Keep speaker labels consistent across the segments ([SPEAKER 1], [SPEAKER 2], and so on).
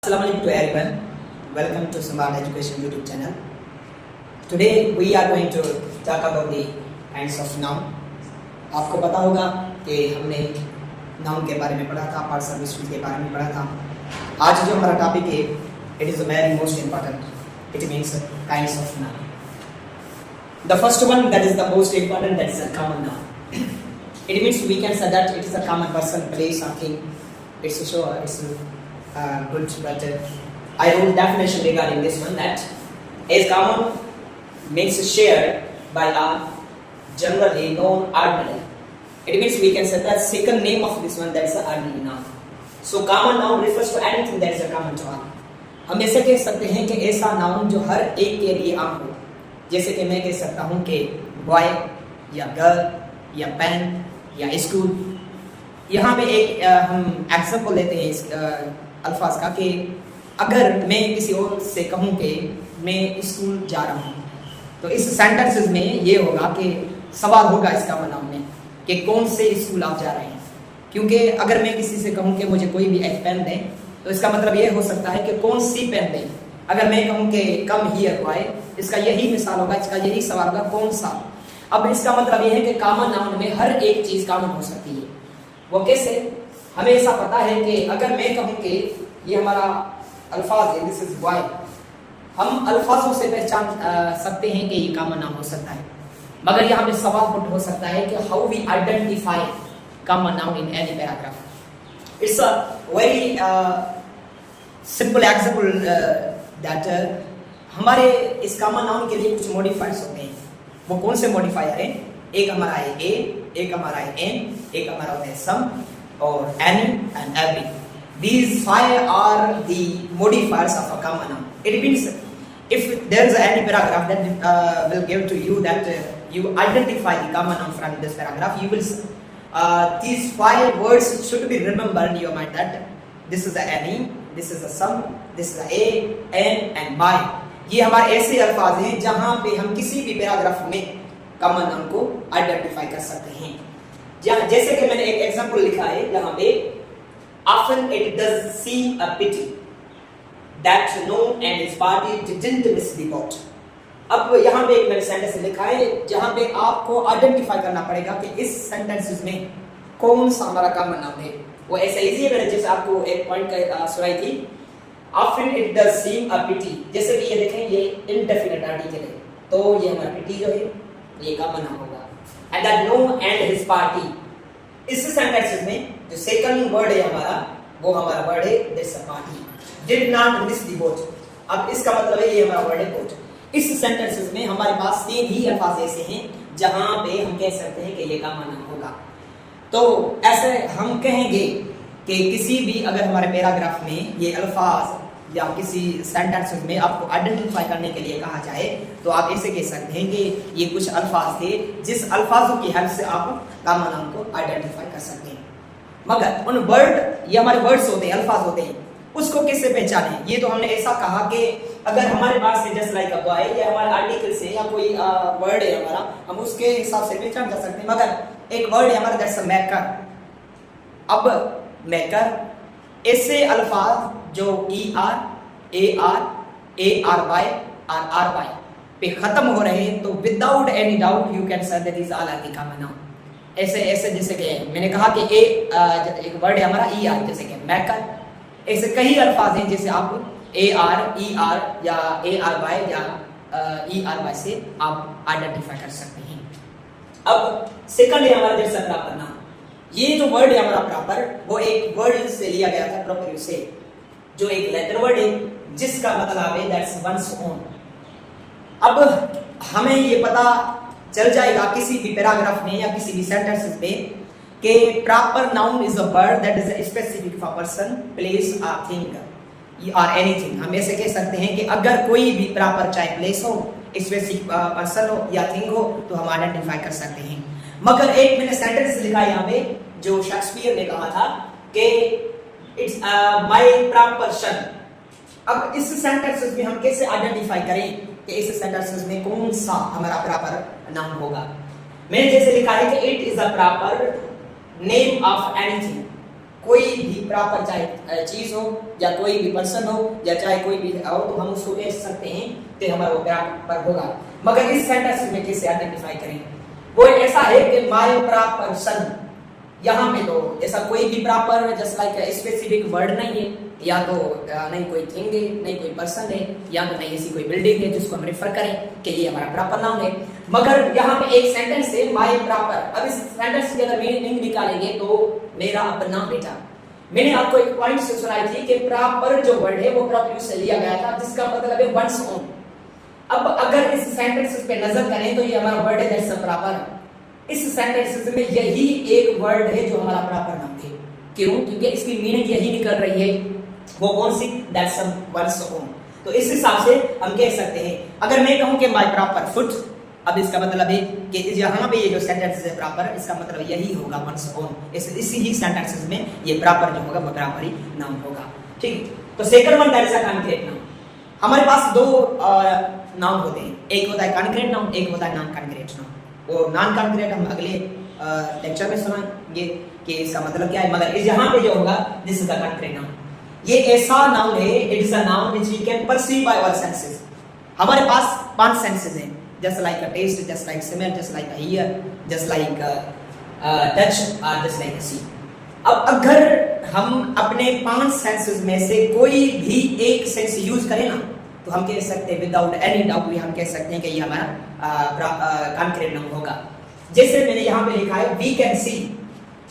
[SPEAKER 1] Assalamualaikum to everyone. Welcome to Smart Education YouTube channel. Today we are going to talk about the kinds of noun. आपको पता होगा कि हमने noun के बारे में पढ़ा था, पार्ट्स ऑफ स्पीच के बारे में पढ़ा था. आज जो हमारा टॉपिक है, it is very most important. It means kinds of noun. The first one that is the most important, that is a common noun. It means we can say that it is a common person, place, or thing. It's sure it's good, but I wrote definition regarding this one that is common means shared by a generally known ordinary. It means we can say that second name of this one, that is a ordinary noun. So common noun refers to anything that is a common to all. हम ऐसे कह सकते हैं कि ऐसा noun जो हर एक के लिए आम हो. जैसे कि मैं कह सकता हूँ कि बॉय या गर्ल या पेन या स्कूल. यहाँ पे एक हम एग्जाम्पल लेते हैं इस अल्फाज का कि अगर मैं किसी और से कहूँ कि मैं स्कूल जा रहा हूँ, तो इस सेंटेंसेस में ये होगा कि सवाल होगा इसका नाउन में कि कौन से स्कूल आप जा रहे हैं. क्योंकि अगर मैं किसी से कहूँ कि मुझे कोई भी एक पेन दें, तो इसका मतलब ये हो सकता है कि कौन सी पेन दें. अगर मैं कहूँ कि कम हियर बॉय, इसका यही मिसाल होगा, इसका यही सवाल होगा कौन सा. अब इसका मतलब ये है कि कॉमन नाउन में हर एक चीज कॉमन हो सकती है. वो कैसे? हमें ऐसा पता है कि अगर मैं कहूँ कि ये हमारा अल्फाज है, दिस इज बॉय, हम अल्फाजों से पहचान सकते हैं कि ये कॉमन नाउन हो सकता है. मगर यहाँ पे सवाल पुट हो सकता है कि how we identify common noun in any paragraph. It's a very simple example that हमारे इस कॉमन नाउन के लिए कुछ मॉडिफायर्स होते हैं. वो कौन से मॉडिफायर हैं? एक हमारा है ए, एक हमारा है एन, एक हमारा होता है सम और any and every. These five are the modifiers of a common noun. It means if there is any paragraph that will give to you that you identify the common noun from this paragraph, you will these five words should be remembered in your mind that this is the any, this is the sum, this is the a, n and by. ये हमारे ऐसे अल्फाज हैं जहाँ पे हम किसी भी पैराग्राफ में कॉमन नाउन को आइडेंटिफाई कर सकते हैं. जैसे कि मैंने एक एग्जांपल लिखा है यहाँ पे, often it does seem a pity that Noah and his party didn't miss the boat. अब यहाँ पे एक मैंने सेंटेंस लिखा है जहाँ पे आपको आइडेंटिफाई करना पड़ेगा कि इस सेंटेंसेस में कौन सा हमारा कॉमन नाउन है. वो ऐसा इजी है. मैंने जैसे आपको एक पॉइंट का सुनाई थी, often it does seem a pity. जैसे कि ये देखें, ये इंडेफिनिट आर्टिकल है, तो ये हमारा पिटी जो है ये कॉमन नाउन होगा. And that Noah and his party, इस सेंटेंसेस में जो सेकंड वर्ड है हमारा, वो हमारा वर्ड है this party. Did not miss the boat. अब इसका मतलब है ये हमारा वर्ड है बोट. इस सेंटेंसेस में हमारे पास तीन ही अल्फाज ऐसे हैं जहां पे हम कह सकते हैं कि ये कॉमन नाउन होगा. तो ऐसे हम कहेंगे कि किसी भी अगर हमारे पैराग्राफ में ये अल्फाज या किसी सेंटेंसेस में आपको आइडेंटिफाई करने के लिए कहा जाए, तो आप ऐसे कह सकते हैं कि ये कुछ अल्फाज थे जिस अल्फाजों की हेल्प से आप कॉमन नाउन को आइडेंटिफाई कर सकते हैं. मगर उन वर्ड, ये हमारे वर्ड्स होते हैं, अल्फाज होते हैं, उसको कैसे पहचाने? ये तो हमने ऐसा कहा कि अगर हमारे पास से जस्ट लाइक अ बॉय या हमारे आर्टिकल से या कोई वर्ड है हमारा, हम उसके हिसाब से पहचान कर सकते हैं. मगर एक वर्ड है हमारा, दैट्स अ मेकर. अब मेकर ऐसे अल्फाज जो E R, A R Y, R Y पे खत्म हो रहे हैं, तो without any doubt you can say that is all are the common noun. ऐसे जैसे कि मैंने कहा कि एक वर्ड है हमारा ई आर, जैसे कि मैकर. ऐसे कई अल्फाज हैं जैसे आप ए आर, ई आर या ए आर वाई या ई आर वाई से आप आइडेंटिफाई कर सकते हैं. अब सेकंड है हमारा जैसे प्रॉपर नाउन. ये जो वर्ड है हमारा प्रॉपर, वो एक वर्ड से लिया गया था, प्रॉपर से, जो एक लेटर वर्ड है जिसका मतलब है दैट्स वंस ओन. अब हमें ये पता चल जाएगा किसी भी पैराग्राफ में या किसी भी सेंटेंसेस में कि proper noun is a word that is specific for person, place और थिंग और एनीथिंग. हम ऐसे कह सकते हैं कि अगर कोई भी प्रॉपर, चाहे प्लेस हो, स्पेसिफिक पर्सन हो या थिंग हो, तो हम आइडेंटिफाई कर सकते हैं. मगर एक मैंने सेंटेंस लिखा यहाँ पे जो शेक्सपियर ने कहा था कि इट्स माय प्रॉपर सन. अब इस सेंटेंसेस में हम कैसे आइडेंटिफाई करें कि इस सेंटेंसेस में कौन सा हमारा प्रॉपर नाउन होगा? मैंने जैसे लिखा है कि it is a proper name of anything. कोई भी प्रॉपर चाहे चीज हो या कोई भी पर्सन हो या चाहे कोई भी हो, तो हम उसको कह सकते हैं कि हमारा वो प्रॉपर होगा। मगर इस सेंटेंस में कैसे आइडेंटिफाई करें? वो ऐसा है कि माय प्रॉपर सन, यहाँ पे तो ऐसा कोई भी proper just like specific word नहीं है, या तो नहीं कोई थिंग है, नहीं कोई पर्सन है, या तो नहीं ऐसी कोई बिल्डिंग है जिसको हम रेफर करें कि ये हमारा प्रॉपर नाउन है। मगर यहाँ पे एक सेंटेंस है माय प्रॉपर। अब इस सेंटेंस की अगर मीनिंग निकालेंगे तो मेरा अपना बेटा। मैंने आपको एक पॉइंट से सुनाई थी कि प्रॉपर जो वर्ड है वो प्रॉपर से लिया गया था, जिसका मतलब है वंस ओन। अब अगर इस सेंटेंस पे नजर करें तो ये हमारा वर्ड है दैट्स प्रॉपर। इस सेंटेंस में यही एक वर्ड है जो हमारा प्रॉपर नाउन है। क्यों? क्योंकि इसकी मीनिंग यही निकल रही है, वो कौन सी? That's one's own. तो इस हिसाब से हम कह सकते हैं, अगर मैं कहूं कि माय प्रॉपर फुट, अब इसका मतलब है कि यहाँ पे ये जो सेंटेंस है प्रॉपर, इसका मतलब यही होगा वंस ओन। इसी ही सेंटेंसेस में ये प्रॉपर जो होगा वो प्रॉपर ही नाउन होगा। ठीक, तो second one that is a concrete noun. हमारे पास दो नाउन होते हैं, एक होता है कॉन्क्रीट नाउन, एक होता है नॉन कॉन्क्रीट नाउन। वो नॉन कॉन्क्रीट हम अगले लेक्चर में सुनाएंगे कि इसका मतलब क्या है। मगर यहाँ पे जो होगा this is the concrete noun. ये ऐसा नाउन है, it is a noun which we can perceive by our senses. हमारे पास 5 सेंसेस हैं, just like a taste, just like smell, just like a hear, just like touch और just like a see. अब अगर हम अपने 5 senses में से कोई भी एक सेंस यूज करें ना, तो हम कह सकते हैं विदाउट एनी डाउट हम कह सकते हैं कि ये हमारा कॉन्क्रीट नाउन होगा। जैसे मैंने यहाँ पे लिखा है वी कैन सी।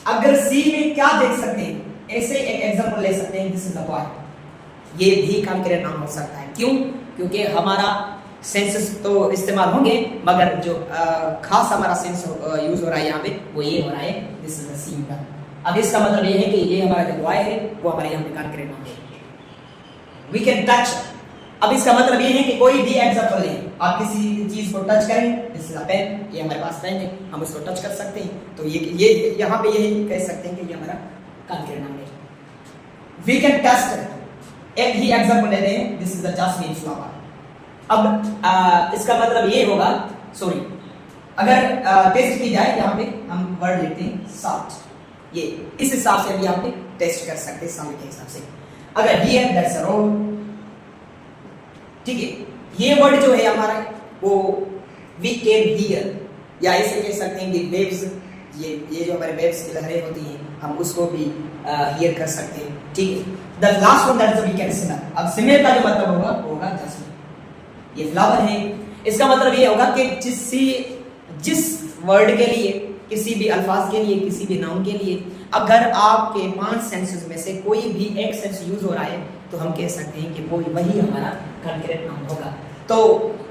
[SPEAKER 1] अगर सी में क्या देख सकते हैं, ऐसे एक एग्जांपल ले सकते हैं, दिस इज द बॉय। ये भी कॉन्क्रीट नाउन हो सकता है। क्यों? क्योंकि हमारा सेंसेस तो इस्तेमाल होंगे, मगर जो खास हमारा सेंस यूज हो रहा है यहाँ पे वो ये हो रहा है, दिस इज द सी का। अब इसका मतलब ये है कि ये हमारा जो बॉय है वो हमारे यहाँ पे कॉन्क्रीट नाउन है। We can touch. अब इसका मतलब ये है कि कोई भी एग्जांपल लें, आप किसी चीज को टच करें, दिस इज अ पेन, ये हमारे पास पेन है, हम उसको टच कर सकते हैं, तो ये यहाँ पे यही कह सकते हैं कि ये हमारा कॉन्क्रीट नाउन है। We can taste. एक ही एग्जांपल लेते हैं, this is the jasmine flower. अब इसका मतलब ये होगा, सॉरी, अगर टेस्ट की जाए, यहाँ पे हम वर्ड लेते हैं सॉल्ट। ये इस हिसाब से हम यहाँ पे टेस्ट कर सकते हैं, सॉल्ट के हिसाब से। अगर हियर दैट्स अ रोड, ठीक है, ये वर्ड जो है हमारा वो वी कैन हियर, या ऐसे कह सकते हैं कि वेव्स, ये जो हमारे वेव्स की लहरें होती हैं, हम उसको भी हियर कर सकते हैं। ठीक है, the last one that is we can smell. अब स्मेल का जो मतलब होगा वो होगा जैस्मिन। ये फ्लावर है, इसका मतलब ये होगा कि जिस वर्ड के लिए, किसी भी अल्फाज के लिए, किसी भी नाउन के लिए अगर आपके 5 सेंसेस में से कोई भी एक सेंस यूज हो रहा है, तो हम कह सकते हैं कि वो वही हमारा कॉन्क्रीट नाउन होगा। तो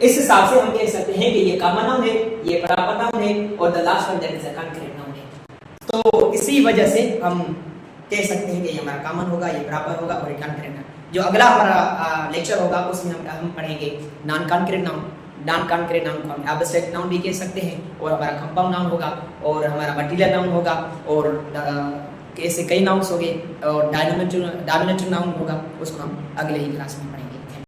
[SPEAKER 1] इस हिसाब से हम कह सकते हैं कि ये कॉमन नाउन है, ये प्रॉपर नाउन है, और the last one that is a concrete noun है। तो इसी वजह से हम कह सकते हैं कि ये हमारा कॉमन होगा, ये प्रॉपर होगा और ये कॉन्क्रीट नाउन। जो अगला हमारा लेक्चर होगा उसमें हम पढ़ेंगे non concrete noun. Non concrete noun को हम एब्स्ट्रैक्ट नाउन भी कह सकते हैं, और हमारा कंपाउंड नाउन होगा, और हमारा मटीरियल नाउन होगा, और ऐसे कई नाउन्स होंगे, और डायमिनेटिव नाउन होगा, उसको हम अगले ही क्लास में पढ़ेंगे।